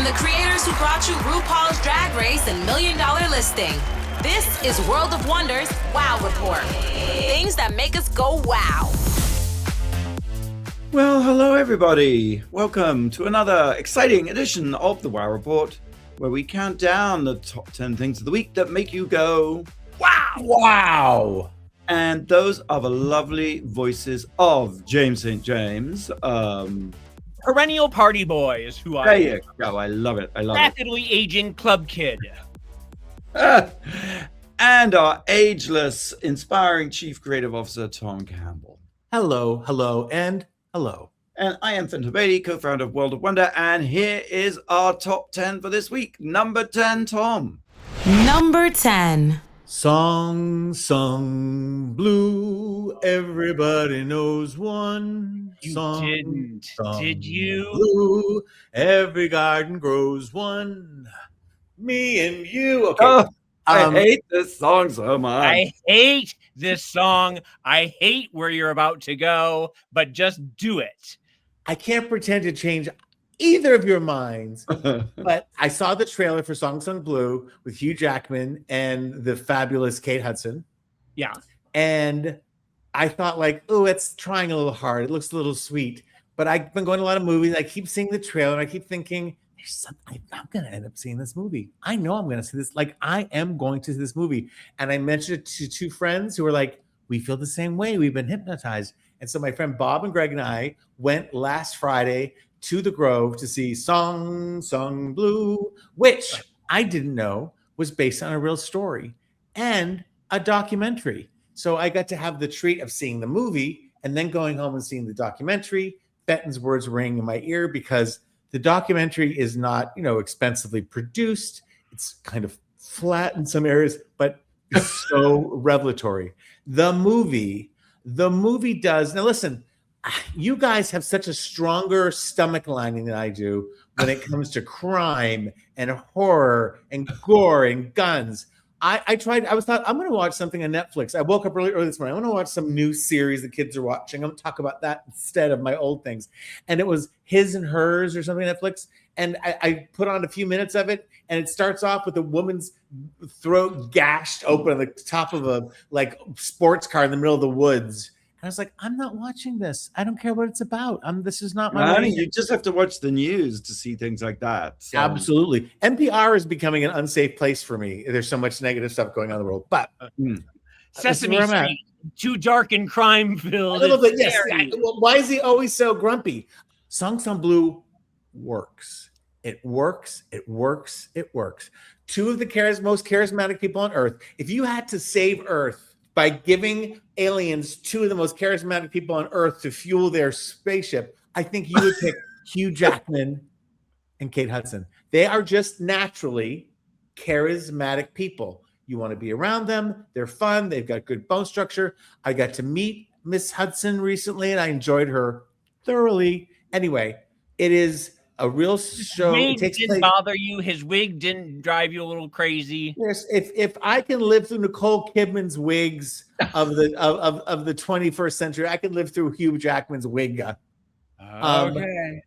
From the creators who brought you RuPaul's Drag Race and $1 Million Listing, this is World of Wonders Wow Report. Things that make us go wow. Well, hello everybody. Welcome to another exciting edition of the Wow Report, where we count down the top 10 things of the week that make you go wow. Wow. And those are the lovely voices of James St. James. Perennial party boy is who There you go. I love it. Rapidly aging club kid. And our ageless, inspiring Chief Creative Officer, Tom Campbell. Hello, hello, and hello. And I am Fintan Beatty, co-founder of World of Wonder, and here is our top 10 for this week. Number 10, Tom. Number 10. Song sung blue, everybody knows one. You song didn't, did you? Blue, every garden grows one. Me and you. Okay. Oh, I hate this song so much. I hate this song. I hate where you're about to go, but just do it. I can't pretend to change either of your minds, but I saw the trailer for Song Sung Blue with Hugh Jackman and the fabulous Kate Hudson. Yeah. And I thought like, oh, it's trying a little hard. It looks a little sweet. But I've been going to a lot of movies. I keep seeing the trailer and I keep thinking, there's something, I'm going to end up seeing this movie. I know I'm going to see this. Like, I am going to see this movie. And I mentioned it to two friends who were like, we feel the same way. We've been hypnotized. And so my friend Bob and Greg and I went last Friday to the Grove to see Song Sung Blue, which I didn't know was based on a real story and a documentary. So I got to have the treat of seeing the movie and then going home and seeing the documentary. Benton's words ring in my ear because the documentary is not, expensively produced. It's kind of flat in some areas, but it's so revelatory. The movie does. Now listen, you guys have such a stronger stomach lining than I do when it comes to crime and horror and gore and guns. I thought I'm going to watch something on Netflix. I woke up early this morning. I want to watch some new series the kids are watching. I'm going to talk about that instead of my old things. And it was His and Hers or something on Netflix. And I put on a few minutes of it. And it starts off with a woman's throat gashed open on the top of a sports car in the middle of the woods. And I was like, I'm not watching this. I don't care what it's about. This is not my money. You just have to watch the news to see things like that. So. Absolutely. NPR is becoming an unsafe place for me. There's so much negative stuff going on in the world. But Sesame Street, too dark and crime-filled. A little bit, yes. Why is he always so grumpy? Song Sung Blue works. It works. It works. It works. Two of the most charismatic people on Earth. If you had to save Earth by giving aliens two of the most charismatic people on Earth to fuel their spaceship, I think you would pick Hugh Jackman and Kate Hudson. They are just naturally charismatic people. You want to be around them. They're fun. They've got good bone structure. I got to meet Miss Hudson recently, and I enjoyed her thoroughly. Anyway, it is a real show. His wig didn't bother you. His wig didn't drive you a little crazy. Yes, if I can live through Nicole Kidman's wigs of the 21st century, I can live through Hugh Jackman's wig. Okay.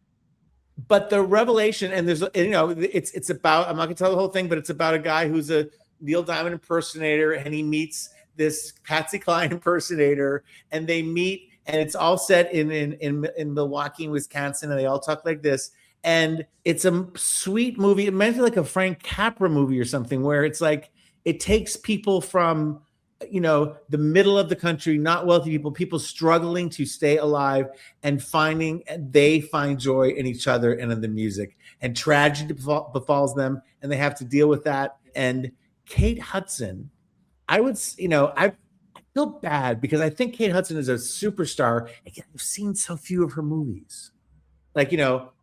But the revelation, and there's it's about, I'm not gonna tell the whole thing, but it's about a guy who's a Neil Diamond impersonator, and he meets this Patsy Cline impersonator, and they meet, and it's all set in Milwaukee, Wisconsin, and they all talk like this. And it's a sweet movie. It might be like a Frank Capra movie or something, where it's like it takes people from, the middle of the country, not wealthy people struggling to stay alive, and they find joy in each other and in the music. And tragedy befalls them, and they have to deal with that. And Kate Hudson, I feel bad because I think Kate Hudson is a superstar. Again, I've seen so few of her movies.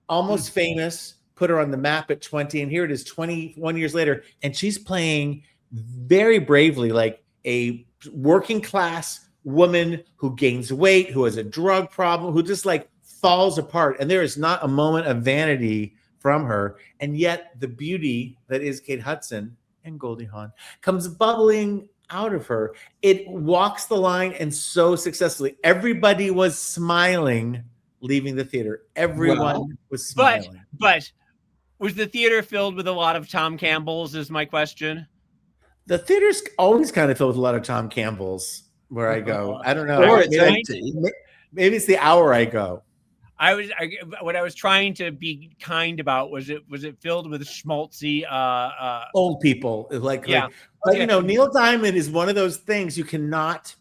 Almost Famous put her on the map at 20, and here it is 21 years later, and she's playing very bravely like a working class woman who gains weight, who has a drug problem, who just falls apart, and there is not a moment of vanity from her, and yet the beauty that is Kate Hudson and Goldie Hawn comes bubbling out of her. It walks the line, and so successfully. Everybody was smiling leaving the theater. Everyone was smiling. But Was the theater filled with a lot of Tom Campbells is my question. The theater's always kind of filled with a lot of Tom Campbells where I go. I don't know. Or it's maybe, empty. maybe it's the hour I go. What I was trying to be kind about was it filled with schmaltzy Old people like yeah. But you know, Neil Diamond is one of those things you cannot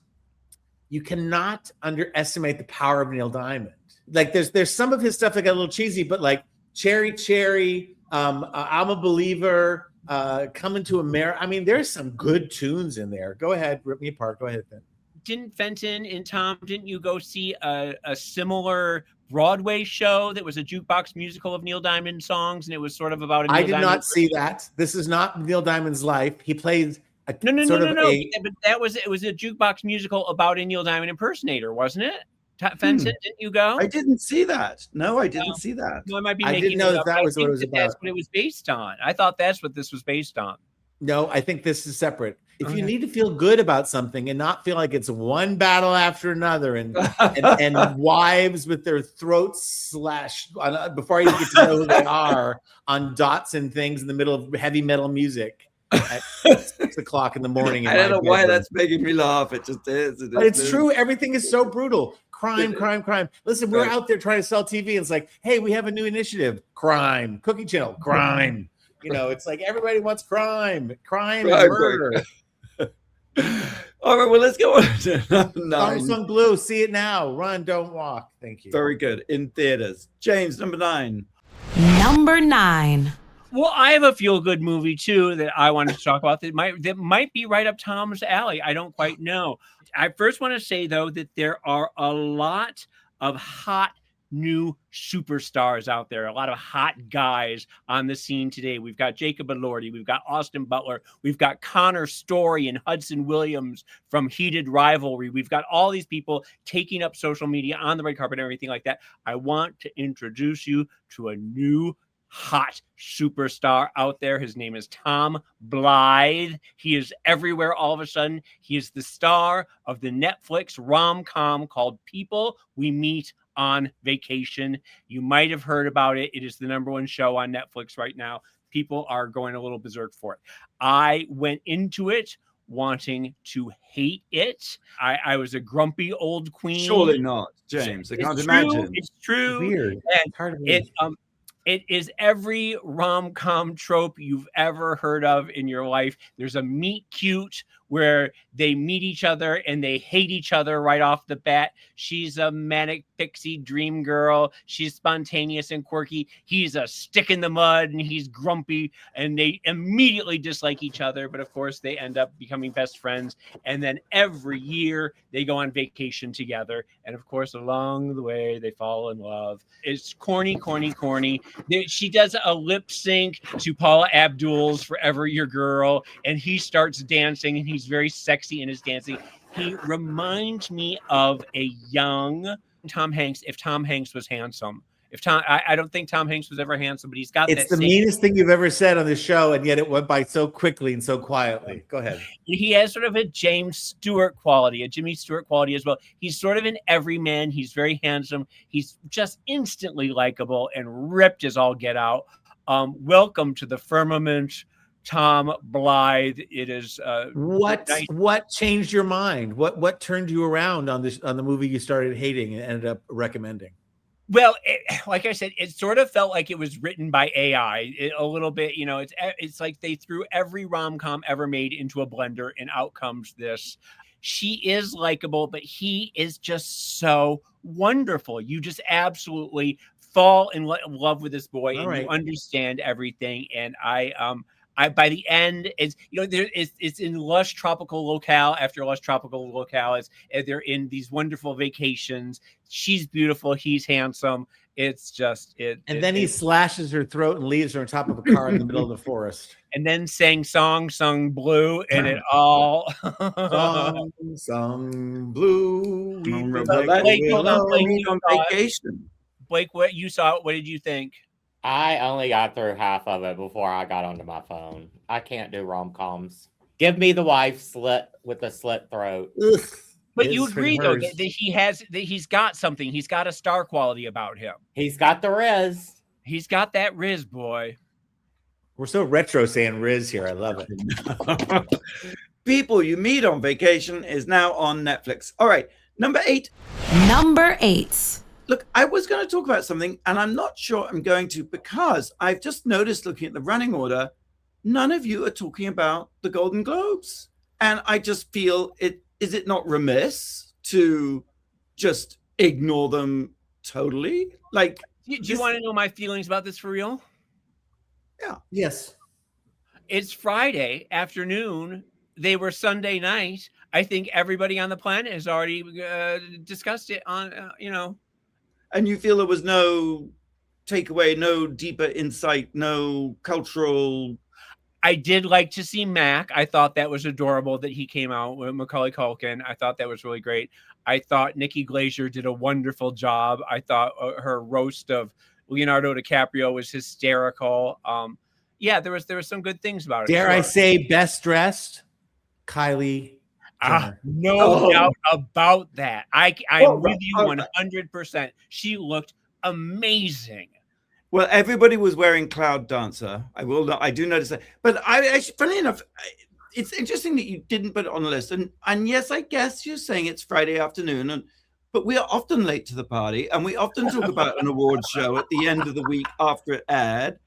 underestimate the power of Neil Diamond. Like there's some of his stuff that got a little cheesy, but like Cherry, I'm a Believer, Coming to America. I mean, there's some good tunes in there. Go ahead, rip me apart. Go ahead, Fenton. Didn't Fenton and Tom, didn't you go see a similar Broadway show that was a jukebox musical of Neil Diamond songs, and it was sort of about a Neil I did Diamond not see that. This is not Neil Diamond's life. He plays a No. But But it was a jukebox musical about a Neil Diamond impersonator, wasn't it? Fenton, didn't you go? I didn't see that. No, I didn't see that. No, I might be I making didn't know it up. that was I what it think was that about. That's what it was based on. I thought that's what this was based on. No, I think this is separate. If you Okay. need to feel good about something and not feel like it's one battle after another and wives with their throats slashed before you get to know who they are on dots and things in the middle of heavy metal music at 6 o'clock in the morning. I don't know why that's making me laugh. It just is. But it's true. Everything is so brutal. Crime. Listen, we're out there trying to sell TV. And it's like, hey, we have a new initiative. Crime. Cooking channel. Crime. You know, it's like everybody wants crime and murder. All right, well, let's go on to number 9. Samsung Blue, see it now. Run, don't walk. Thank you. Very good. In theaters. James, number 9. Number 9. Well, I have a feel-good movie too that I wanted to talk about that might be right up Tom's alley. I don't quite know. I first want to say though that there are a lot of hot new superstars out there, a lot of hot guys on the scene today. We've got Jacob Elordi, we've got Austin Butler, we've got Connor Story and Hudson Williams from Heated Rivalry. We've got all these people taking up social media on the red carpet and everything like that. I want to introduce you to a new hot superstar out there. His name is Tom Blyth. He is everywhere all of a sudden. He is the star of the Netflix rom-com called People We Meet on Vacation. You might have heard about it. It is the #1 show on Netflix right now. People are going a little berserk for it. I went into it wanting to hate it. I was a grumpy old queen. Surely not, James. I can't imagine. It's true. Weird. And It's hard to believe. it is every rom-com trope you've ever heard of in your life. There's a meet cute where they meet each other and they hate each other right off the bat. She's a manic pixie dream girl. She's spontaneous and quirky. He's a stick in the mud and he's grumpy, and they immediately dislike each other. But of course, they end up becoming best friends. And then every year they go on vacation together. And of course, along the way, they fall in love. It's corny. She does a lip sync to Paula Abdul's Forever Your Girl, and he starts dancing, and he's very sexy in his dancing. He reminds me of a young Tom Hanks, if Tom Hanks was handsome. I don't think Tom Hanks was ever handsome, but he's got It's the meanest thing you've ever said on the show, and yet it went by so quickly and so quietly. Go ahead. He has sort of a James Stewart quality, a Jimmy Stewart quality as well. He's sort of an everyman. He's very handsome. He's just instantly likable and ripped as all get out. Welcome to the firmament, Tom Blyth. It is what changed your mind? What turned you around on the movie you started hating and ended up recommending? Well, like I said, it sort of felt like it was written by AI a little bit. You know, it's like they threw every rom-com ever made into a blender, and out comes this. She is likable, but he is just so wonderful. You just absolutely fall in love with this boy, and you understand everything. And I by the end, it's it's in lush tropical locale after lush tropical locale. They're in these wonderful vacations. She's beautiful. He's handsome. It's just it. And then he slashes her throat and leaves her on top of a car in the middle of the forest. And then sung Blue, and it all sung Blue. Blake, on vacation. Blake, what you saw? What did you think? I only got through half of it before I got onto my phone. I can't do rom-coms. Give me the wife slit with a slit throat. Ugh. But you agree though that he's got something. He's got a star quality about him. He's got the Riz. He's got that Riz, boy. We're so retro saying Riz here. I love it. People You Meet on Vacation is now on Netflix. All right, number 8. Number 8. Look, I was going to talk about something, and I'm not sure I'm going to, because I've just noticed, looking at the running order, none of you are talking about the Golden Globes. And I just feel is it not remiss to just ignore them totally? Like, Do you want to know my feelings about this for real? Yeah. Yes. It's Friday afternoon. They were Sunday night. I think everybody on the planet has already discussed it on, And you feel there was no takeaway, no deeper insight, no cultural... I did like to see Mac. I thought that was adorable that he came out with Macaulay Culkin. I thought that was really great. I thought Nikki Glaser did a wonderful job. I thought her roast of Leonardo DiCaprio was hysterical. Yeah, there was some good things about it. Dare I say best dressed? Kylie Jenner. No doubt about that. I'm with you 100%. She looked amazing. Well, everybody was wearing Cloud Dancer. I do notice that. But I actually, funnily enough, it's interesting that you didn't put it on the list. And yes, I guess you're saying it's Friday afternoon, but we are often late to the party, and we often talk about an award show at the end of the week after it aired.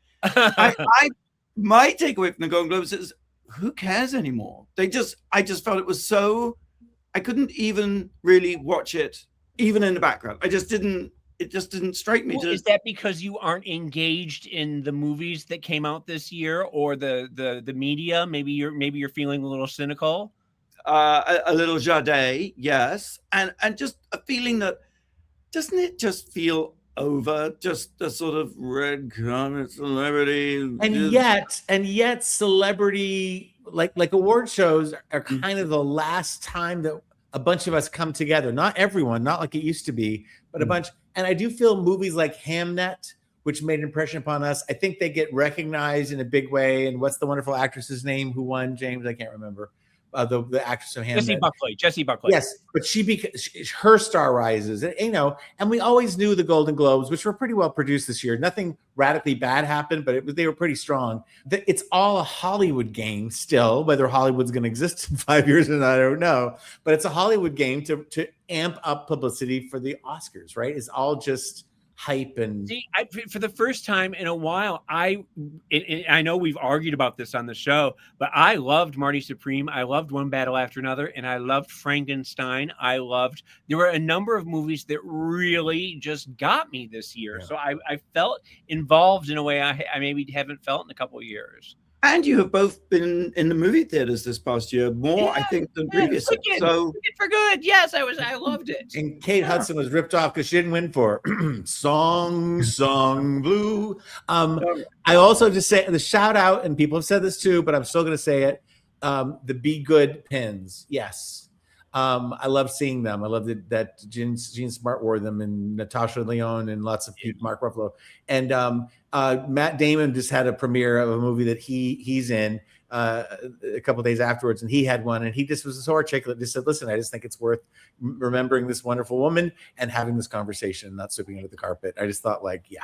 My takeaway from the Golden Globes is, who cares anymore? I just felt it was so, I couldn't even really watch it, even in the background. It just didn't strike me. Is that because you aren't engaged in the movies that came out this year, or the media? Maybe you're feeling a little cynical. A little jade, yes, and just a feeling that, doesn't it just feel over? Just the sort of red carpet celebrity, and yet celebrity like award shows are kind of the last time that a bunch of us come together. Not everyone, not like it used to be, but a bunch. And I do feel movies like Hamnet, which made an impression upon us, I think they get recognized in a big way. And what's the wonderful actress's name who won, James? I can't remember. The actress of Hamnet. Jessie Buckley. Yes, but her star rises. And we always knew the Golden Globes, which were pretty well produced this year. Nothing radically bad happened, but they were pretty strong. It's all a Hollywood game still. Whether Hollywood's going to exist in 5 years or not, I don't know. But it's a Hollywood game to amp up publicity for the Oscars, right? It's all just hype. And see, for the first time in a while, I know we've argued about this on the show, but I loved Marty Supreme. I loved One Battle After Another, and I loved Frankenstein. There were a number of movies that really just got me this year. Yeah. So I felt involved in a way I maybe haven't felt in a couple of years. And you have both been in the movie theaters this past year, more, I think, than previously. So for good. Yes, I loved it. And Kate Hudson was ripped off because she didn't win for Song Blue. I also just say the shout out, and people have said this too, but I'm still going to say it. The Be Good pins. Yes. I love seeing them. I love that Jean Smart wore them, and Natasha Lyonne, and lots of people, Mark Ruffalo. And Matt Damon just had a premiere of a movie that he's in a couple of days afterwards, and he had one, and he just was so articulate. Just said, "Listen, I just think it's worth remembering this wonderful woman and having this conversation, not sweeping under the carpet." I just thought, yeah.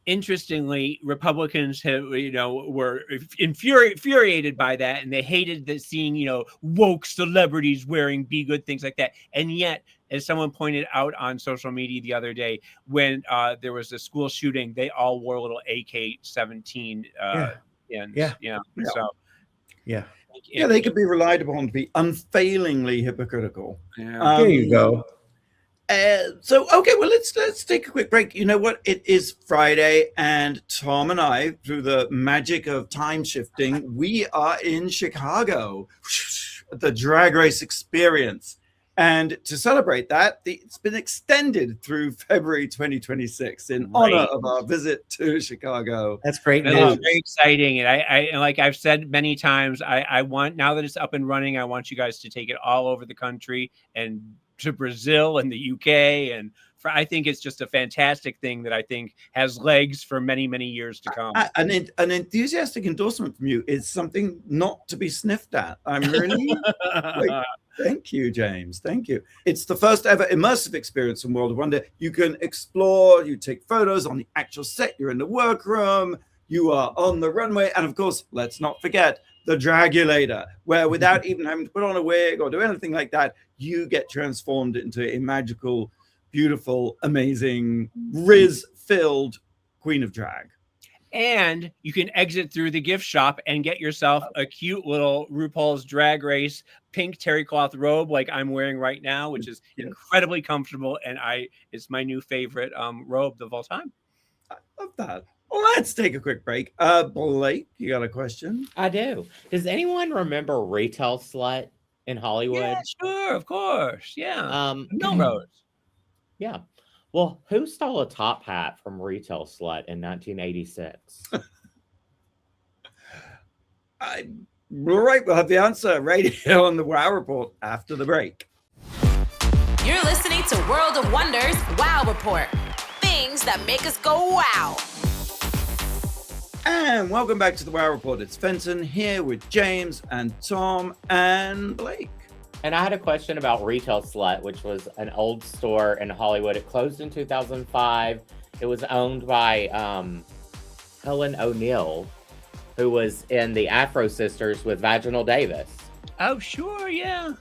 Interestingly, Republicans were infuriated by that, and they hated seeing woke celebrities wearing Be Good things like that. And yet, as someone pointed out on social media the other day, when there was a school shooting, they all wore little AK-17 they could be relied upon to be unfailingly hypocritical. Yeah. There you go. Let's take a quick break. You know what? It is Friday, and Tom and I, through the magic of time shifting, we are in Chicago at the Drag Race experience. And to celebrate that, it's been extended through February 2026 in honor of our visit to Chicago. That's great news. It's very exciting. And I like I've said many times, I want, now that it's up and running, I want you guys to take it all over the country and to Brazil and the UK. And I think it's just a fantastic thing that I think has legs for many, many years to come. An enthusiastic endorsement from you is something not to be sniffed at. I'm really thank you, James. Thank you. It's the first ever immersive experience in World of Wonder. You can explore, you take photos on the actual set, you're in the workroom, You are on the runway. And of course, let's not forget the Dragulator, where without even having to put on a wig or do anything like that, you get transformed into a magical, beautiful, amazing, Riz-filled Queen of Drag. And you can exit through the gift shop and get yourself a cute little RuPaul's Drag Race pink terry cloth robe like I'm wearing right now, which is incredibly comfortable. And it's my new favorite robe of all time. I love that. Let's take a quick break. Blake, you got a question? I do. Does anyone remember Retail Slut in Hollywood? Yeah, sure, of course. Yeah. Melrose. Yeah. Well, who stole a top hat from Retail Slut in 1986? Right, we'll have the answer right here on the Wow Report after the break. You're listening to World of Wonders Wow Report. Things that make us go wow. And welcome back to the Wow Report. It's Fenton here with James and Tom and Blake. And I had a question about Retail Slut, which was an old store in Hollywood. It closed in 2005. It was owned by Helen O'Neill, who was in the Afro Sisters with Vaginal Davis. Oh, sure, yeah.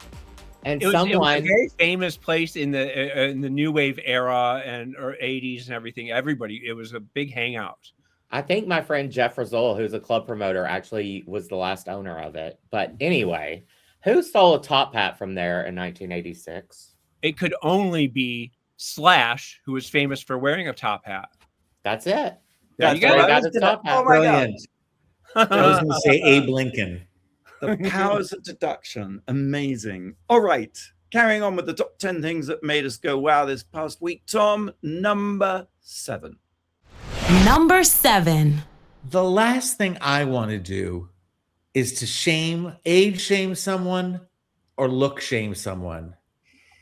And it was a very famous place in the New Wave era or 80s and everything. It was a big hangout. I think my friend Jeff Rizzola, who's a club promoter, actually was the last owner of it. But anyway, who stole a top hat from there in 1986? It could only be Slash, who was famous for wearing a top hat. That's it. Yeah, That's where he got his top hat. Oh my God. I was going to say Abe Lincoln. The powers of deduction. Amazing. All right. Carrying on with the top 10 things that made us go wow this past week. Tom, number 7. Number 7. The last thing I want to do is to age shame someone or look shame someone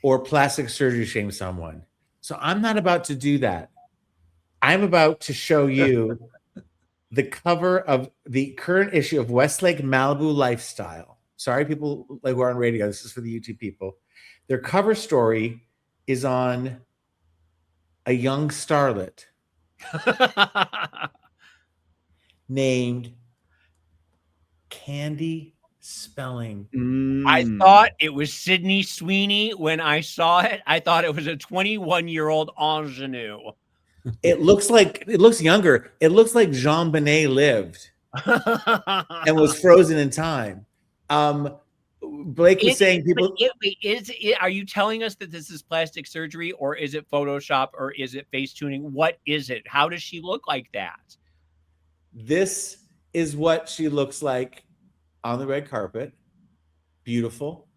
or plastic surgery shame someone. So I'm not about to do that. I'm about to show you the cover of the current issue of Westlake Malibu Lifestyle. Sorry, people who are on radio. This is for the YouTube people. Their cover story is on a young starlet named Candy Spelling. I thought it was Sydney Sweeney when I saw it. I thought it was a 21-year-old ingenue. It looks younger. It looks like Jean Benet lived and was frozen in time. Blake was saying people. Are you telling us that this is plastic surgery, or is it Photoshop, or is it face tuning? What is it? How does she look like that? This is what she looks like on the red carpet. Beautiful.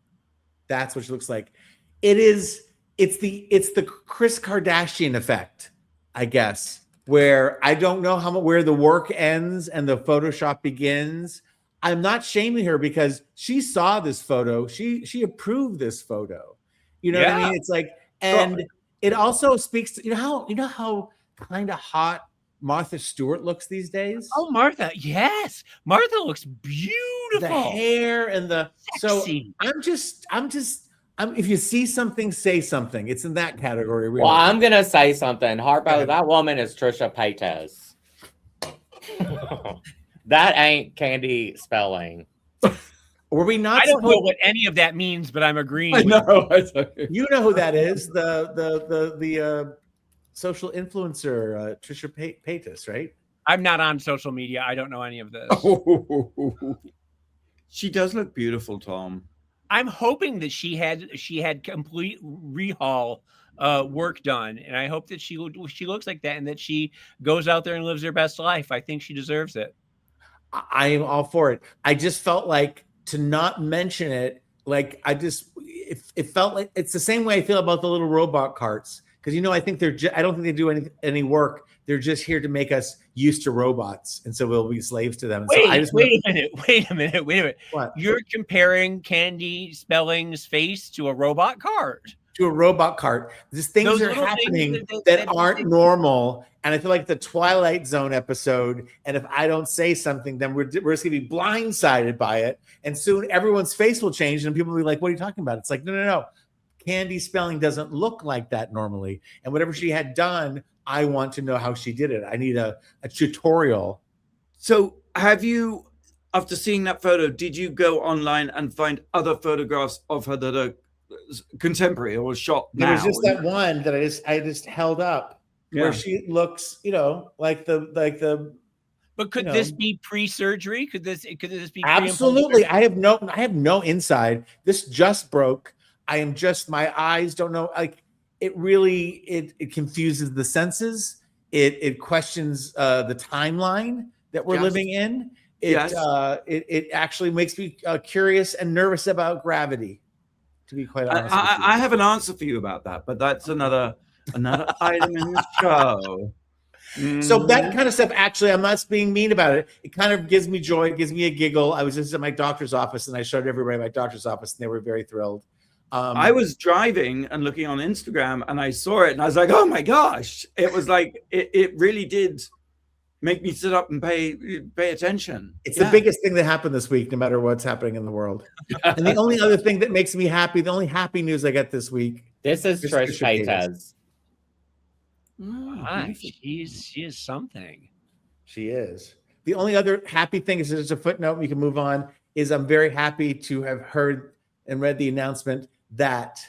That's what she looks like. It's the Kris Kardashian effect, I guess, where I don't know where the work ends and the Photoshop begins. I'm not shaming her because she saw this photo. She approved this photo. You know what I mean? It's like, and it also speaks to, you know how kind of hot Martha Stewart looks these days? Oh, Martha. Yes. Martha looks beautiful. The hair and the sexy. So I'm if you see something, say something. It's in that category. Really. Well, I'm going to say something. Harpo, that woman is Trisha Paytas. That ain't Candy Spelling. Were we not? I don't know what any of that means, but I'm agreeing. I know. You know who that is? The social influencer Trisha Paytas, right? I'm not on social media. I don't know any of this. She does look beautiful, Tom. I'm hoping that she had complete rehaul work done, and I hope that she looks like that and that she goes out there and lives her best life. I think she deserves it. I am all for it. I just felt like to not mention it. Like it felt like it's the same way I feel about the little robot carts. Because I think I don't think they do any work. They're just here to make us used to robots, and so we'll be slaves to them. And Wait a minute. What? You're comparing Candy Spelling's face to a robot cart. To a robot cart. These things are happening that aren't normal. And I feel like the Twilight Zone episode, and if I don't say something, then we're just going to be blindsided by it. And soon everyone's face will change and people will be like, what are you talking about? It's like, no. Candy Spelling doesn't look like that normally. And whatever she had done, I want to know how she did it. I need a tutorial So have you, after seeing that photo, did you go online and find other photographs of her that are contemporary or shot There now? was just that one that I just held up where she looks, like the. But could this be pre-surgery? Could this be absolutely? I have no inside. This just broke. My eyes don't know. Like it really it confuses the senses. It questions the timeline that we're living in. It actually makes me curious and nervous about gravity. To be quite honest, I have an answer for you about that, but that's another item in the show. So that kind of stuff, actually, I'm not being mean about it. It kind of gives me joy. It gives me a giggle. I was just at my doctor's office, and I showed everybody at my doctor's office, and they were very thrilled. I was driving and looking on Instagram, and I saw it, and I was like, "Oh my gosh!" It was like it really did make me sit up and pay attention. It's the biggest thing that happened this week, no matter what's happening in the world. And the only other thing that makes me happy, the only happy news I get this week. This is Trish Paytas. She is something. She is. The only other happy thing is there's a footnote. We can move on. Is I'm very happy to have heard and read the announcement that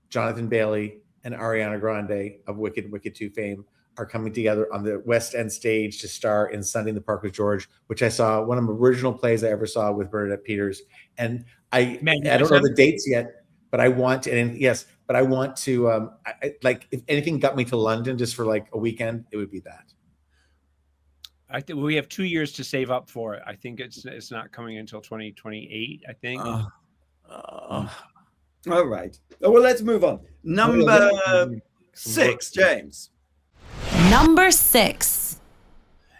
Jonathan Bailey and Ariana Grande of Wicked 2 fame are coming together on the West End stage to star in Sunday in the Park with George, which I saw one of the original plays I ever saw with Bernadette Peters. And I don't know the dates yet, but I want to, like, if anything got me to London just for like a weekend, it would be that. I think we have 2 years to save up for it. I think it's not coming until 2028, I think. All right. Well, let's move on. Number 6, James. Number 6.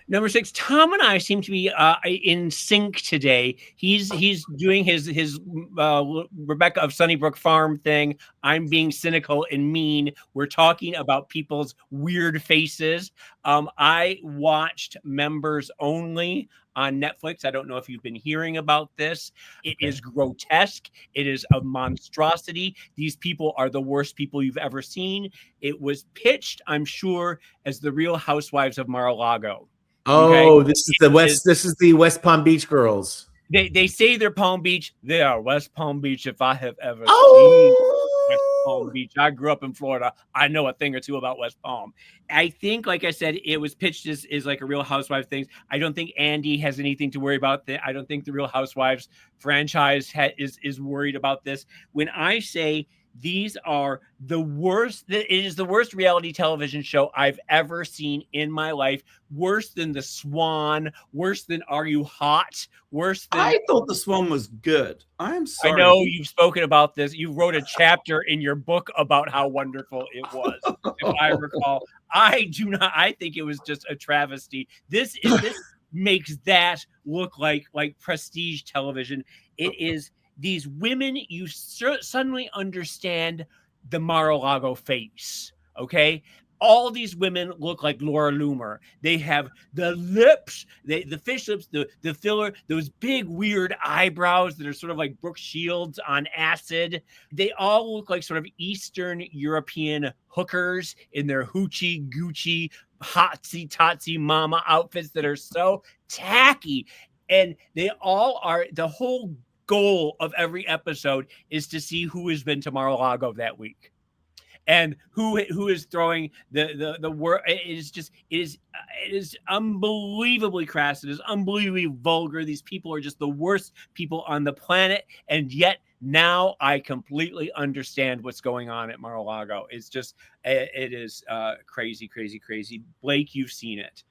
Number 6, Tom and I seem to be in sync today. He's doing his Rebecca of Sunnybrook Farm thing. I'm being cynical and mean. We're talking about people's weird faces. I watched Members Only on Netflix. I don't know if you've been hearing about this. It is grotesque. It is a monstrosity. These people are the worst people you've ever seen. It was pitched, I'm sure, as the Real Housewives of Mar-a-Lago. Oh, okay? This is the West Palm Beach girls. They say they're Palm Beach. They are West Palm Beach if I have ever seen West Palm Beach. I grew up in Florida. I know a thing or two about West Palm. I think, like I said, it was pitched as like a Real Housewives thing. I don't think Andy has anything to worry about. I don't think the Real Housewives franchise is worried about this. When I say these are the worst, it is the worst reality television show I've ever seen in my life. Worse than The Swan, worse than Are You Hot, worse than... I thought The Swan was good. I'm sorry. I know you've spoken about this. You wrote a chapter in your book about how wonderful it was, if I recall. I think it was just a travesty. This makes that look like prestige television. It is... These women, you suddenly understand the Mar-a-Lago face, okay? All these women look like Laura Loomer. They have the lips, the fish lips, the filler, those big weird eyebrows that are sort of like Brooke Shields on acid. They all look like sort of Eastern European hookers in their hoochie Gucci hotsy totsy mama outfits that are so tacky. And they all are, the whole goal of every episode is to see who has been to Mar-a-Lago that week and who is throwing the word. It is unbelievably crass. It is unbelievably vulgar. These people are just the worst people on the planet. And yet now I completely understand what's going on at Mar-a-Lago. It's just, it is crazy, crazy, crazy. Blake, you've seen it.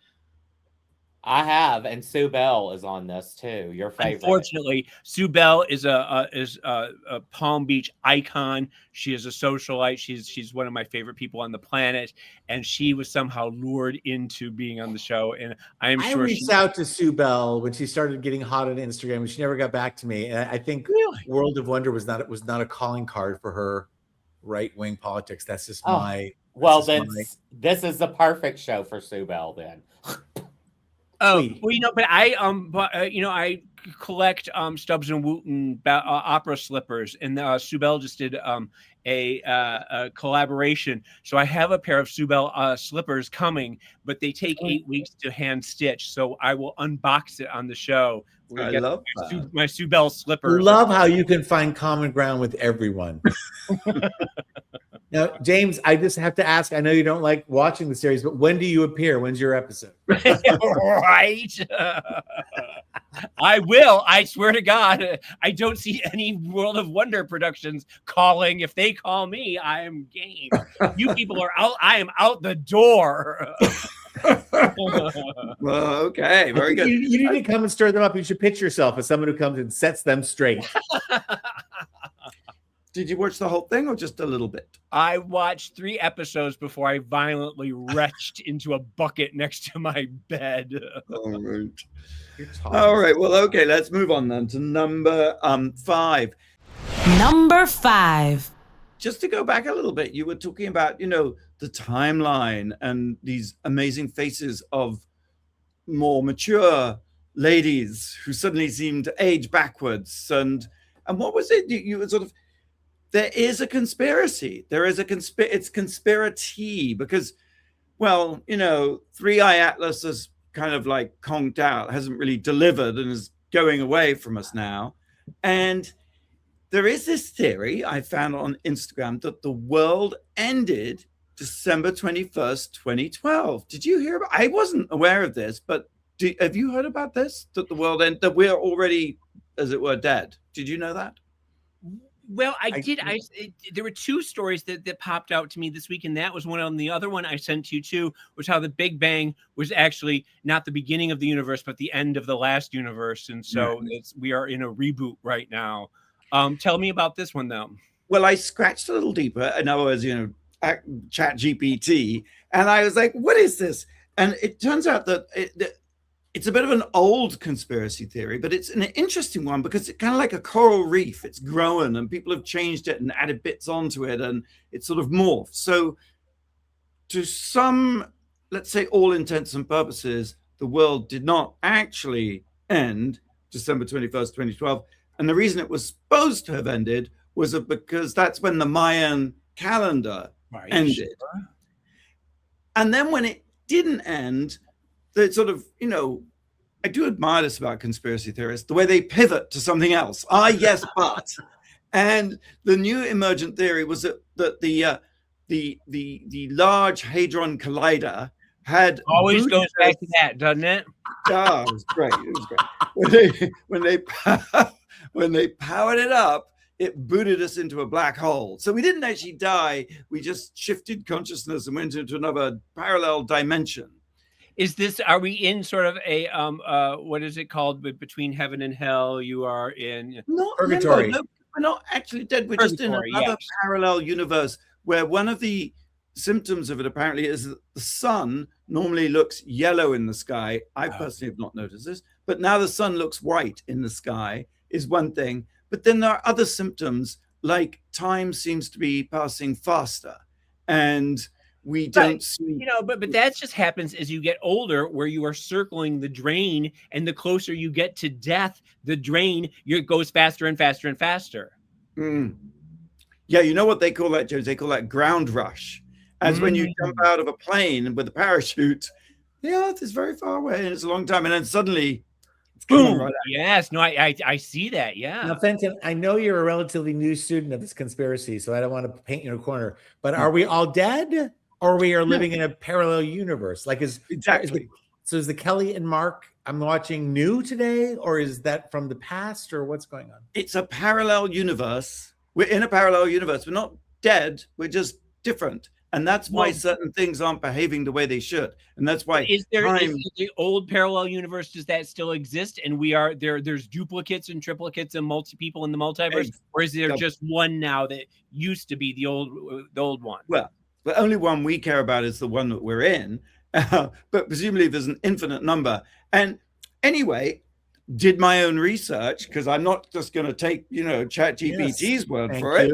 I have, and Sue Bell is on this too. Your favorite. Unfortunately, Sue Bell is a Palm Beach icon. She is a socialite. She's one of my favorite people on the planet, and she was somehow lured into being on the show. And I reached out to Sue Bell when she started getting hot on Instagram, and she never got back to me. And I think World of Wonder was not a calling card for her right-wing politics. That's just my. Well, then this is the perfect show for Sue Bell then. Oh, well, but I collect Stubbs and Wooten opera slippers, and Sue Bell just did a collaboration. So I have a pair of Sue Bell slippers coming, but they take 8 weeks to hand stitch. So I will unbox it on the show. I love my Sue Bell slippers. Love how you can find common ground with everyone. Now, James, I just have to ask, I know you don't like watching the series, but when do you appear? When's your episode? Right. I will. I swear to God, I don't see any World of Wonder productions calling. If they call me, I am game. You people are out. I am out the door. Well, okay, very good. You need to come and stir them up. You should pitch yourself as someone who comes and sets them straight. Did you watch the whole thing or just a little bit? I watched 3 episodes before I violently retched into a bucket next to my bed. All right. All right. Well, okay. Let's move on then to number 5. Number 5. Just to go back a little bit, you were talking about, the timeline and these amazing faces of more mature ladies who suddenly seem to age backwards. And what was it? You were sort of, there is a conspiracy. There is it's conspiratea because, well, Three-Eye Atlas has kind of like conked out, hasn't really delivered and is going away from us now. And there is this theory I found on Instagram that the world ended December 21st, 2012. Did you hear about? I wasn't aware of this, but have you heard about this? That the world ended, that we're already, as it were, dead. Did you know that? Well, I did. There were 2 stories that popped out to me this week, and that was one on the other one I sent you too, was how the Big Bang was actually not the beginning of the universe, but the end of the last universe. And so we are in a reboot right now. Tell me about this one, though. Well, I scratched a little deeper, and I was, Chat GPT, and I was like, what is this? And it turns out that it's a bit of an old conspiracy theory, but it's an interesting one because it's kind of like a coral reef. It's growing and people have changed it and added bits onto it and it's sort of morphed. So to some, let's say all intents and purposes, the world did not actually end December 21st, 2012. And the reason it was supposed to have ended was because that's when the Mayan calendar ended. Sure? And then when it didn't end, they sort of, I do admire this about conspiracy theorists, the way they pivot to something else. Yes, but. And the new emergent theory was that the Large Hadron Collider had always goes back to that, doesn't it? Oh, it was great. It was great. When they powered it up, it booted us into a black hole. So we didn't actually die. We just shifted consciousness and went into another parallel dimension. Are we in sort of a what is it called, between heaven and hell? You are in purgatory. No, we're not actually dead. We're just in another parallel universe where one of the symptoms of it apparently is that the sun normally looks yellow in the sky. I personally have not noticed this, but now the sun looks white in the sky is one thing. But then there are other symptoms like time seems to be passing faster and we don't see, but that just happens as you get older, where you are circling the drain, and the closer you get to death, the drain goes faster and faster and faster. Yeah, you know what they call that, James? They call that ground rush. As when you jump out of a plane with a parachute, the Earth is very far away and it's a long time, and then suddenly, boom! Right, yes, no, I see that. Yeah. Now, Fenton, I know you're a relatively new student of this conspiracy, so I don't want to paint you in a corner. But are we all dead? Or we are living in a parallel universe? Is the Kelly and Mark I'm watching new today, or is that from the past, or what's going on? It's a parallel universe. We're in a parallel universe. We're not dead. We're just different. And that's why certain things aren't behaving the way they should. And that's why is the old parallel universe, does that still exist? And we are there's duplicates and triplicates and multi-people in the multiverse? Or is there just one now that used to be the old one? Well, the only one we care about is the one that we're in, but presumably there's an infinite number. And anyway, did my own research, because I'm not just going to take, ChatGPT's word for it.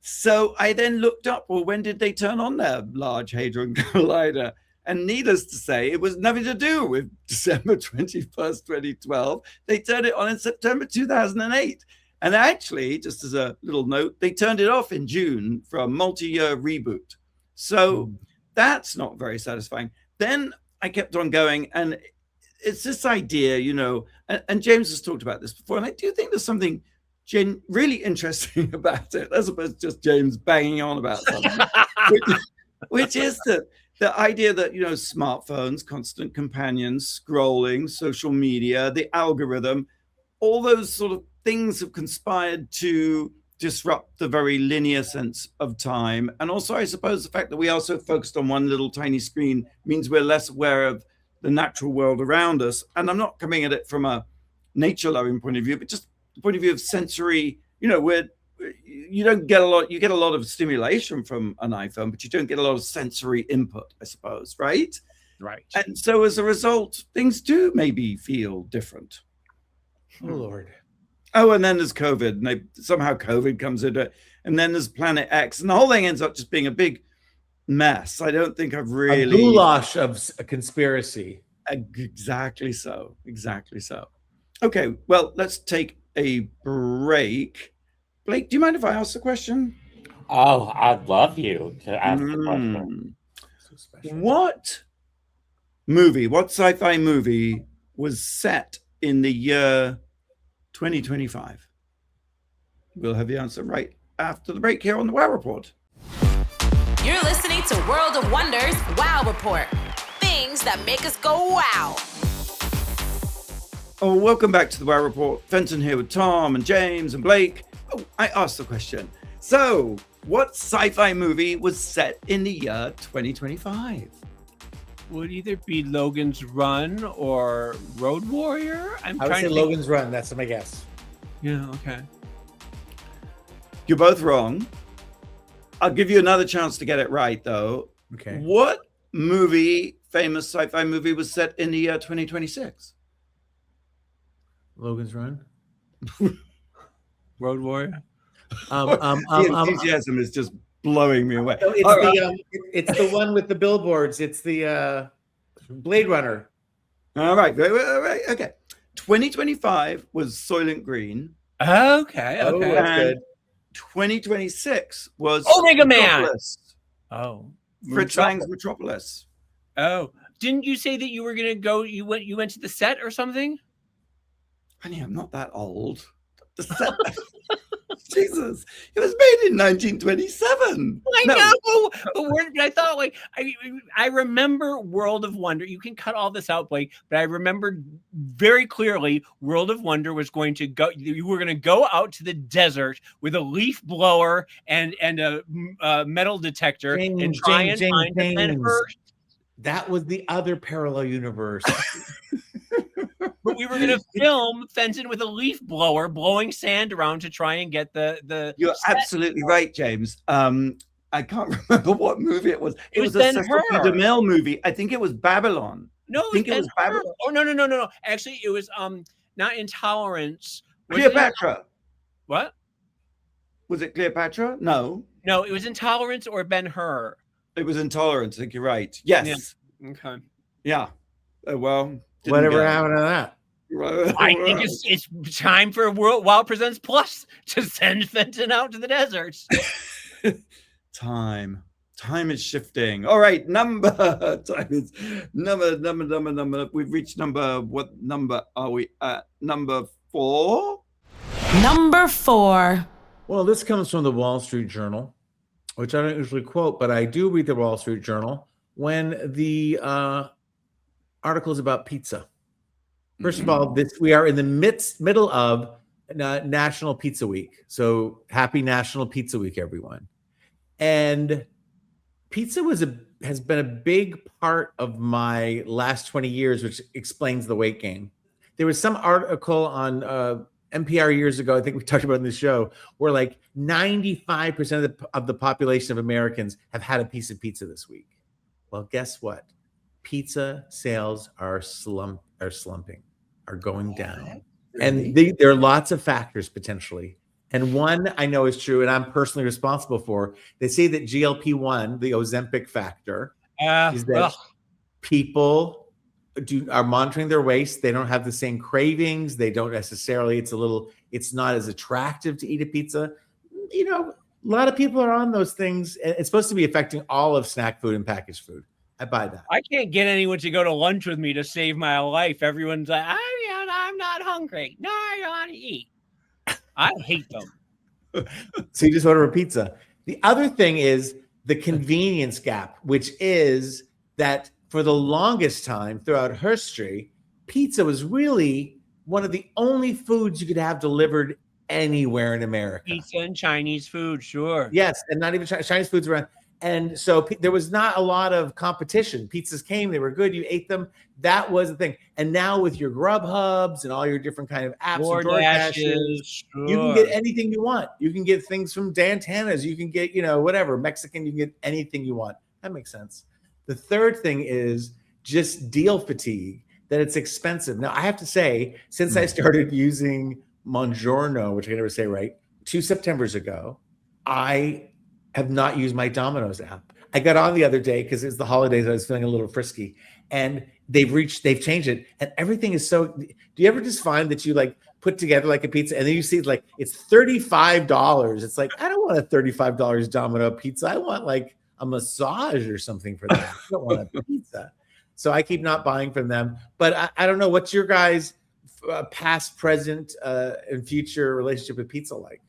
So I then looked up, well, when did they turn on their Large Hadron Collider? And needless to say, it was nothing to do with December 21st, 2012. They turned it on in September 2008. And actually, just as a little note, they turned it off in June for a multi-year reboot. So that's not very satisfying. Then I kept on going, and it's this idea, you know, and James has talked about this before, and I do think there's something really interesting about it, as opposed to just James banging on about something, which is the idea that, you know, smartphones, constant companions, scrolling, social media, the algorithm, all those sort of things have conspired to disrupt the very linear sense of time. And also, I suppose the fact that we are so focused on one little tiny screen means we're less aware of the natural world around us. And I'm not coming at it from a nature loving point of view, but just the point of view of sensory, you know, where you don't get a lot, you get a lot of stimulation from an iPhone, but you don't get a lot of sensory input, I suppose, right? Right. And so as a result, things do maybe feel different. Oh, Lord. Oh, and then there's COVID, and somehow COVID comes into it. And then there's Planet X, and the whole thing ends up just being a big mess. I don't think I've really... A goulash of a conspiracy. Exactly so. Exactly so. Okay, well, let's take a break. Blake, do you mind if I ask the question? Oh, I'd love you to ask the question. What sci-fi movie was set in the year 2025? We'll have the answer right after the break here on the Wow Report. You're listening to World of Wonders Wow Report. Things that make us go wow. Oh, welcome back to the Wow Report. Fenton here with Tom and James and Blake. Oh, I asked the question. So, what sci-fi movie was set in the year 2025? Would either be Logan's Run or Road Warrior. I would say Logan's Run. That's my guess. Yeah, okay. You're both wrong. I'll give you another chance to get it right, though. Okay. What famous sci-fi movie was set in the year 2026? Logan's Run. Road Warrior. The enthusiasm is just blowing me away. So it's the one with the billboards. It's the Blade Runner. All right. Okay. 2025 was Soylent Green. Okay. Oh, that's good. 2026 was Omega Man. Metropolis. Oh, Fritz Lang's Metropolis. Oh, didn't you say that you were gonna go? You went to the set or something? Honey, I'm not that old. The set. Jesus, it was made in 1927. I know, but I thought, like, I remember World of Wonder. You can cut all this out, Blake, but I remember very clearly World of Wonder was going to go. You were going to go out to the desert with a leaf blower and a metal detector and try and find the Ben-Hur. That was the other parallel universe. But we were going to film Fenton with a leaf blower blowing sand around to try and get the You're set. absolutely right, James. I can't remember what movie it was. It was a Ben-Hur. Cecil B. DeMille movie. I think it was Babylon. No, I think it was Babylon. Oh, no. Actually, it was not Intolerance. Cleopatra. What? Was it Cleopatra? No. No, it was Intolerance or Ben-Hur. It was Intolerance. I think you're right. Yes. Yeah. Okay. Yeah. Well, whatever happened to that? I think it's time for Wow Presents Plus to send Fenton out to the deserts. Time is shifting. All right, number. We've reached number. What number are we at? Number 4. Number 4. Well, this comes from the Wall Street Journal, which I don't usually quote, but I do read the Wall Street Journal when the article is about pizza. First of all, we are in the middle of National Pizza Week. So happy National Pizza Week, everyone. And pizza has been a big part of my last 20 years, which explains the weight gain. There was some article on NPR years ago, I think we talked about in the show, where like 95% of the population of Americans have had a piece of pizza this week. Well, guess what? Pizza sales are slumping, are going down. And there are lots of factors potentially. And one I know is true, and I'm personally responsible for. They say that GLP-1, the Ozempic factor, is that people are monitoring their waist. They don't have the same cravings. They don't necessarily, it's not as attractive to eat a pizza. You know, a lot of people are on those things. It's supposed to be affecting all of snack food and packaged food. I buy that. I can't get anyone to go to lunch with me to save my life. Everyone's like, I'm not hungry. No, I don't want to eat. I hate them. So you just order a pizza. The other thing is the convenience gap, which is that for the longest time throughout history, pizza was really one of the only foods you could have delivered anywhere in America. Pizza and Chinese food, sure. Yes, and not even Chinese foods around. And so there was not a lot of competition. Pizzas came, they were good, you ate them. That was the thing. And now with your Grubhubs and all your different kind of apps, DoorDashes, sure. You can get anything you want. You can get things from Dantana's. You can get, whatever, Mexican, you can get anything you want. That makes sense. The third thing is just deal fatigue, that it's expensive. Now, I have to say, since I started using Mongiorno, which I can never say right, 2 Septembers ago, I have not used my Domino's app. I got on the other day because it's the holidays. I was feeling a little frisky, and they've changed it, and everything is so. Do you ever just find that you like put together like a pizza, and then you see like it's $35? It's like, I don't want a $35 Domino pizza. I want like a massage or something for that. I don't want a pizza. So I keep not buying from them. But I don't know. What's your guys' past, present, and future relationship with pizza like?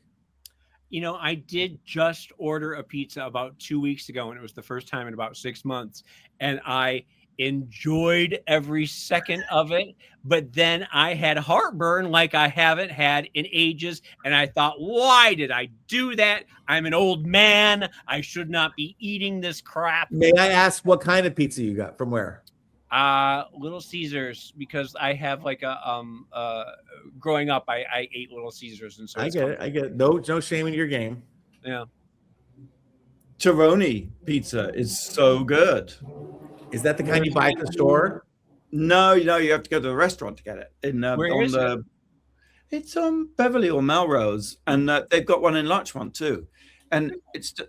I did just order a pizza about 2 weeks ago, and it was the first time in about 6 months. And I enjoyed every second of it. But then I had heartburn like I haven't had in ages. And I thought, why did I do that? I'm an old man. I should not be eating this crap. May I ask what kind of pizza you got? From where? Little Caesars, because I have like growing up, I ate Little Caesars, and so I get it. No shame in your game. Yeah. Tironi pizza is so good. Is that the kind you buy at the store? No, you have to go to the restaurant to get it. It's on Beverly or Melrose, and they've got one in Larchmont too. And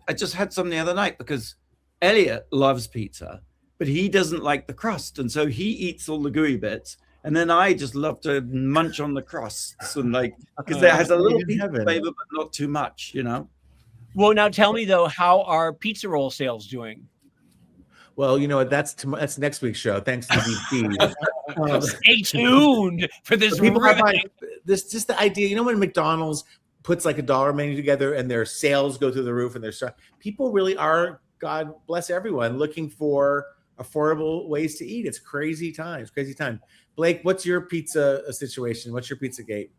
I just had some the other night because Elliot loves pizza, but he doesn't like the crust, and so he eats all the gooey bits, and then I just love to munch on the crusts and because it has a little pizza flavor, but not too much, Well, now tell me though, how are pizza roll sales doing? Well, that's next week's show. Thanks to DP. Stay tuned for this. People are buying this. Just the idea, when McDonald's puts like a dollar menu together and their sales go through the roof, and people really are, God bless everyone, looking for affordable ways to eat. It's crazy times. Blake, what's your pizza situation? What's your pizza gate?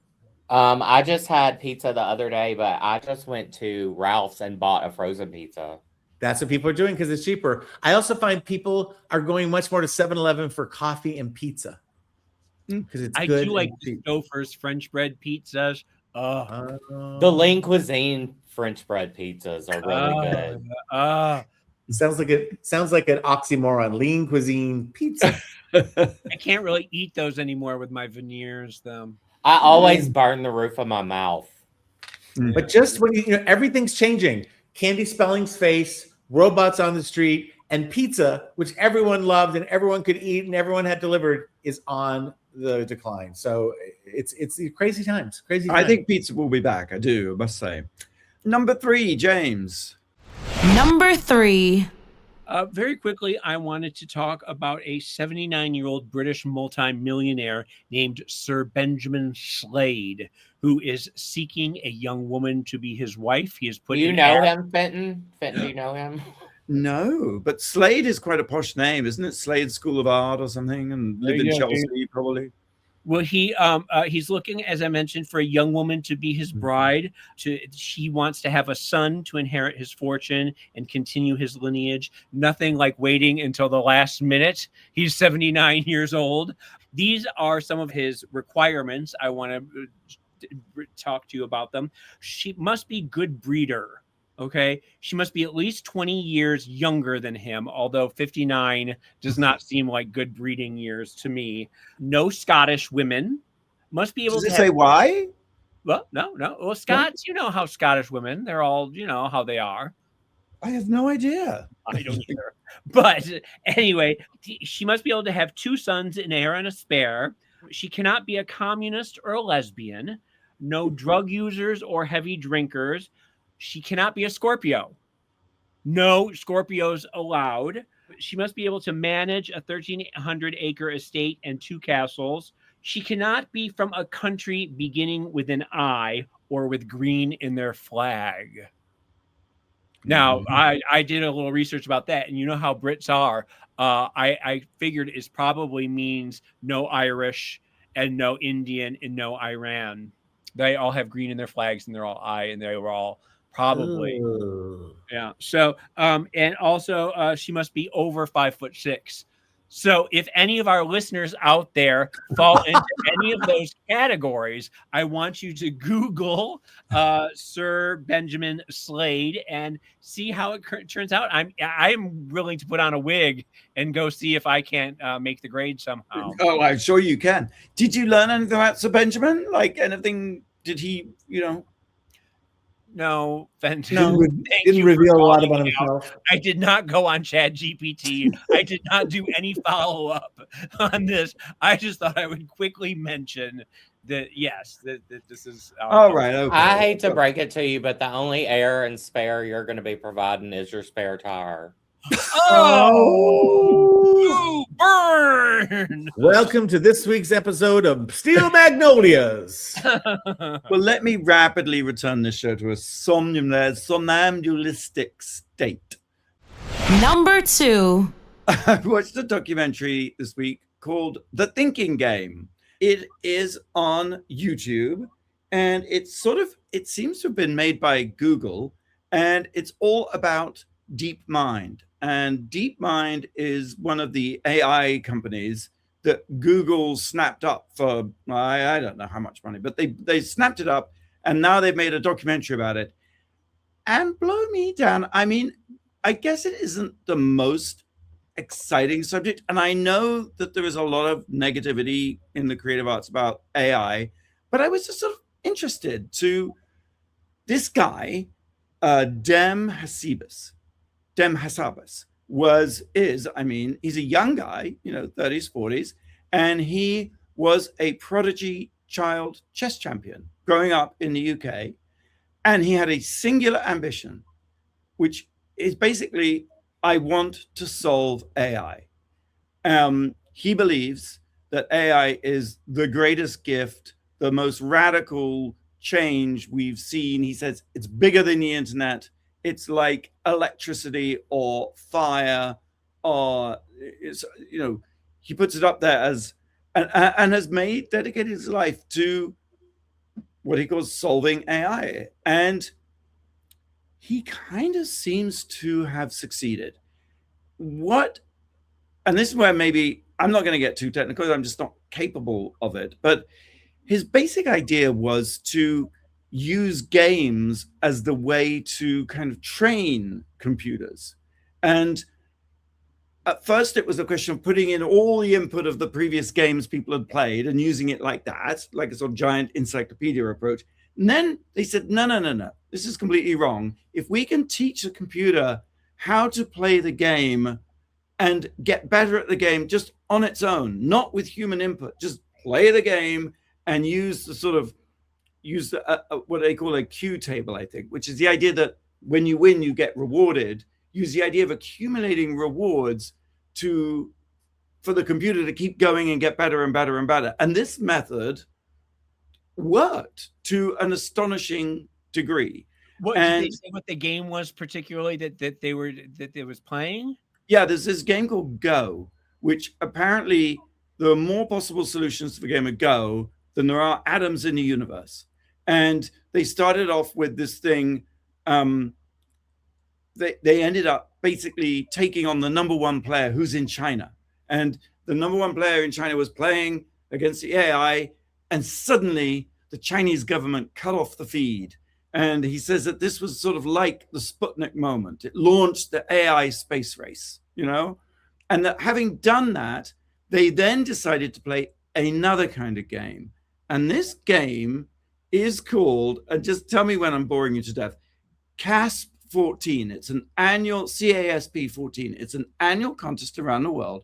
I just had pizza the other day, but I just went to Ralph's and bought a frozen pizza. That's what people are doing because it's cheaper. I also find people are going much more to 7-Eleven for coffee and pizza because it's good. I do like Stouffer's French bread pizzas. The Lean Cuisine French bread pizzas are really good. Sounds like an oxymoron. Lean cuisine pizza. I can't really eat those anymore with my veneers, though. I always burn the roof of my mouth. But just when everything's changing. Candy Spelling's face, robots on the street, and pizza, which everyone loved and everyone could eat and everyone had delivered, is on the decline. So it's crazy times. I think pizza will be back. I do, I must say. Number 3, James. Number 3. Very quickly, I wanted to talk about a 79-year-old British multimillionaire named Sir Benjamin Slade, who is seeking a young woman to be his wife. He is put. You know him, Fenton? Fenton, do you know him? No, but Slade is quite a posh name, isn't it? Slade School of Art or something, and live in Chelsea, probably. Well, he's looking, as I mentioned, for a young woman to be his bride. She wants to have a son to inherit his fortune and continue his lineage. Nothing like waiting until the last minute. He's 79 years old. These are some of his requirements. I want to talk to you about them. She must be good breeder. Okay, she must be at least 20 years younger than him, although 59 does not seem like good breeding years to me. No Scottish women. Must be able Does to it say why? Well, no. Well, Scots, you know how Scottish women, they're all, how they are. I have no idea. I don't either. But anyway, she must be able to have 2 sons, an heir and a spare. She cannot be a communist or a lesbian. No drug users or heavy drinkers. She cannot be a Scorpio. No Scorpios allowed. She must be able to manage a 1,300-acre estate and 2 castles. She cannot be from a country beginning with an I or with green in their flag. Now, I did a little research about that, and you know how Brits are. I figured it probably means no Irish and no Indian and no Iran. They all have green in their flags, and they're all I, and they were all probably. Ooh. Yeah. So, and also, she must be over 5'6". So if any of our listeners out there fall into any of those categories, I want you to Google Sir Benjamin Slade and see how it turns out. I'm willing to put on a wig and go see if I can't make the grade somehow. Oh, I'm sure you can. Did you learn anything about Sir Benjamin? Like anything? Did he, No, thank Didn't you for reveal a lot calling about me out. himself. I did not go on ChatGPT. I did not do any follow-up on this. I just thought I would quickly mention that, yes, that this is... All right. Okay. I hate to break it to you, but the only heir and spare you're going to be providing is your spare tire. Oh, burn! Welcome to this week's episode of Steel Magnolias. Well, let me rapidly return this show to a somnambulistic state. Number 2. I watched a documentary this week called The Thinking Game. It is on YouTube, and it seems to have been made by Google, and it's all about DeepMind. And DeepMind is one of the AI companies that Google snapped up for, I don't know how much money, but they snapped it up, and now they've made a documentary about it. And blow me down. I mean, I guess it isn't the most exciting subject. And I know that there is a lot of negativity in the creative arts about AI, but I was just sort of interested to this guy, Dem Hassabis, he's a young guy, 30s, 40s, and he was a prodigy child chess champion growing up in the UK. And he had a singular ambition, which is basically, I want to solve AI. He believes that AI is the greatest gift, the most radical change we've seen. He says it's bigger than the internet. It's like electricity or fire, or he puts it up there as and has dedicated his life to what he calls solving AI. And he kind of seems to have succeeded. And this is where maybe I'm not going to get too technical, I'm just not capable of it. But his basic idea was to use games as the way to kind of train computers. And at first it was a question of putting in all the input of the previous games people had played and using it like that, like a sort of giant encyclopedia approach. And then they said, no, this is completely wrong. If we can teach a computer how to play the game and get better at the game just on its own, not with human input, just play the game and use what they call a Q table, I think, which is the idea that when you win, you get rewarded. Use the idea of accumulating rewards for the computer to keep going and get better and better and better. And this method worked to an astonishing degree. Did they say what the game was particularly that they was playing? Yeah, there's this game called Go, which apparently there are more possible solutions to the game of Go than there are atoms in the universe. And they started off with this thing. They ended up basically taking on the number one player who's in China. And the number one player in China was playing against the AI. And suddenly the Chinese government cut off the feed. And he says that this was sort of like the Sputnik moment. It launched the AI space race, and that having done that, they then decided to play another kind of game. And this game is called, and just tell me when I'm boring you to death, Casp 14. It's an annual CASP 14. It's an annual contest around the world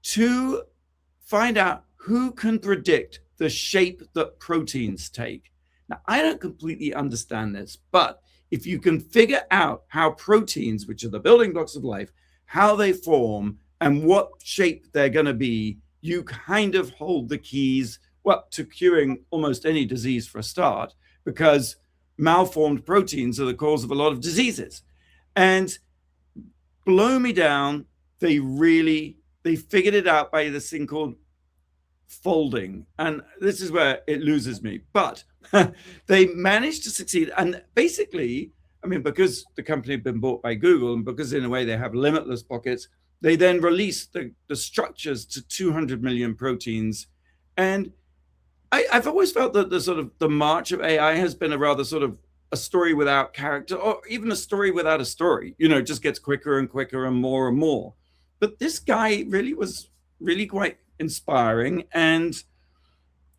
to find out who can predict the shape that proteins take. Now, I don't completely understand this, but if you can figure out how proteins, which are the building blocks of life, how they form and what shape they're going to be, you kind of hold the keys, well, to curing almost any disease for a start, because malformed proteins are the cause of a lot of diseases. And blow me down, they figured it out by this thing called folding. And this is where it loses me. But they managed to succeed. And basically, I mean, because the company had been bought by Google and because in a way they have limitless pockets, they then released the structures to 200 million proteins. And I've always felt that the march of AI has been a rather sort of a story without character, or even a story without a story, it just gets quicker and quicker and more and more. But this guy really was really quite inspiring. And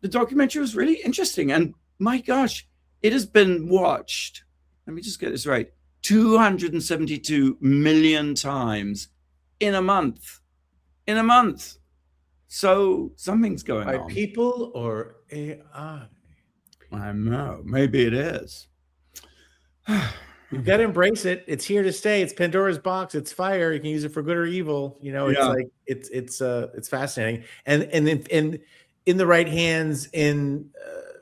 the documentary was really interesting. And my gosh, it has been watched, let me just get this right, 272 million times in a month. So something's going on. By people or AI? I don't know. Maybe it is. You've got to embrace it. It's here to stay. It's Pandora's box. It's fire. You can use it for good or evil. It's like it's fascinating. And in the right hands in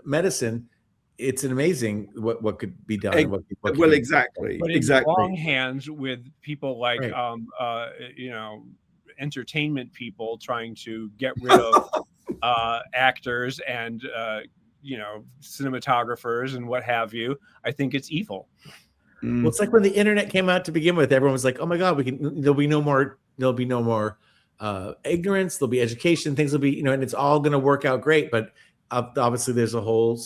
medicine, it's an amazing what could be done. Exactly. But in wrong hands with people like entertainment people trying to get rid of actors and cinematographers and what have you, I think it's evil. Well, it's like when the internet came out to begin with, everyone was like, oh my God, there'll be no more ignorance, there'll be education, things will be, and it's all going to work out great. But obviously there's a whole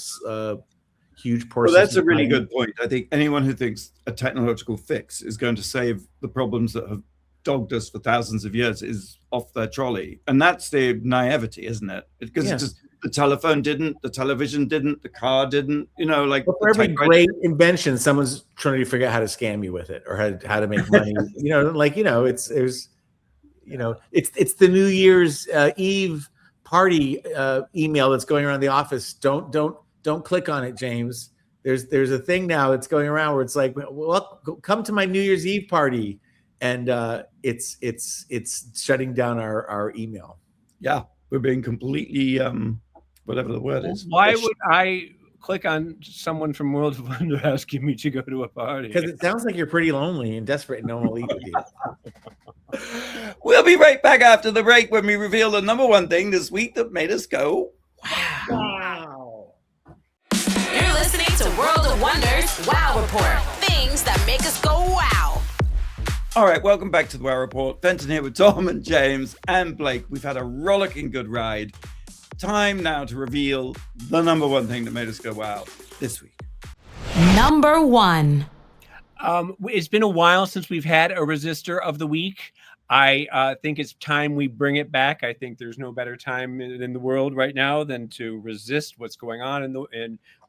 huge portion. Well, that's a really good point. I think anyone who thinks a technological fix is going to save the problems that have dogged us for thousands of years is off their trolley. And that's the naivety, isn't it? Because it's just the telephone didn't, the television didn't, the car didn't, But for every great invention, someone's trying to figure out how to scam you with it or how to make money. It's the New Year's Eve party email that's going around the office. Don't click on it, James. There's a thing now that's going around where it's like, well, come to my New Year's Eve party. And it's shutting down our email. Yeah, we're being completely whatever the word is. Why would I click on someone from World of Wonder asking me to go to a party? Because it sounds like you're pretty lonely and desperate and no one will eat with you. We'll be right back after the break when we reveal the number one thing this week that made us go, wow. You're listening to World of Wonders Wow Report. Things that make us go wow. All right, welcome back to the Wow Report. Fenton here with Tom and James and Blake. We've had a rollicking good ride. Time now to reveal the number one thing that made us go wow this week. Number one. It's been a while since we've had a Resistor of the week. I think it's time we bring it back. I think there's no better time in the world right now than to resist what's going on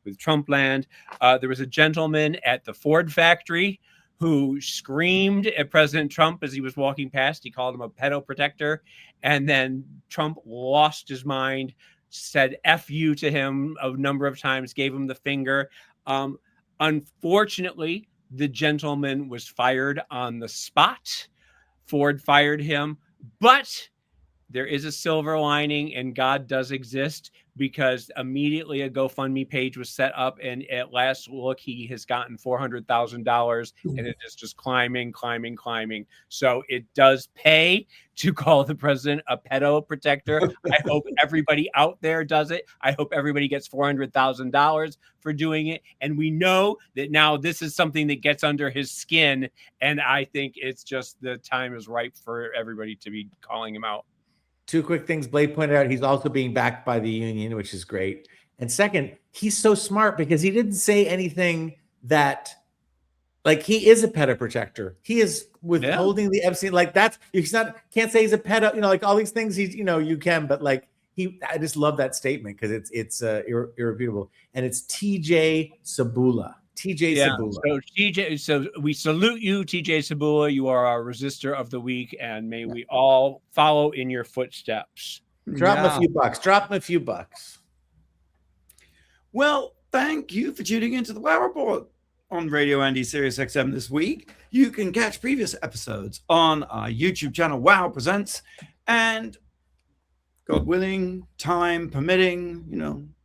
with Trump land. There was a gentleman at the Ford factory who screamed at President Trump as he was walking past. He called him a pedo protector. And then Trump lost his mind, said F you to him a number of times, gave him the finger. Unfortunately, the gentleman was fired on the spot. Ford fired him. But there is a silver lining, and God does exist, because immediately a GoFundMe page was set up, and at last look, he has gotten $400,000, and it is just climbing. So it does pay to call the president a pedo protector. I hope everybody out there does it. I hope everybody gets $400,000 for doing it. And we know that now this is something that gets under his skin, and I think it's just the time is ripe for everybody to be calling him out. Two quick things. Blade pointed out he's also being backed by the union, which is great. And second, he's so smart because he didn't say anything that, like, he is a pedo protector. He is withholding the Epstein. Like, that's, can't say he's a pedo, like all these things he's, you can, but like I just love that statement because it's irrefutable. And it's TJ Sabula. TJ Sabula. So we salute you, TJ Sabula. You are our resistor of the week, and may we all follow in your footsteps. Drop him a few bucks. Drop him a few bucks. Well, thank you for tuning into the Wow Report on Radio Andy Sirius XM this week. You can catch previous episodes on our YouTube channel, Wow Presents, and God willing, time permitting,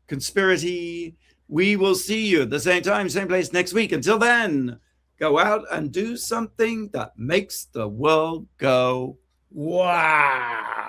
Conspiritea, we will see you at the same time, same place next week. Until then, go out and do something that makes the world go wow.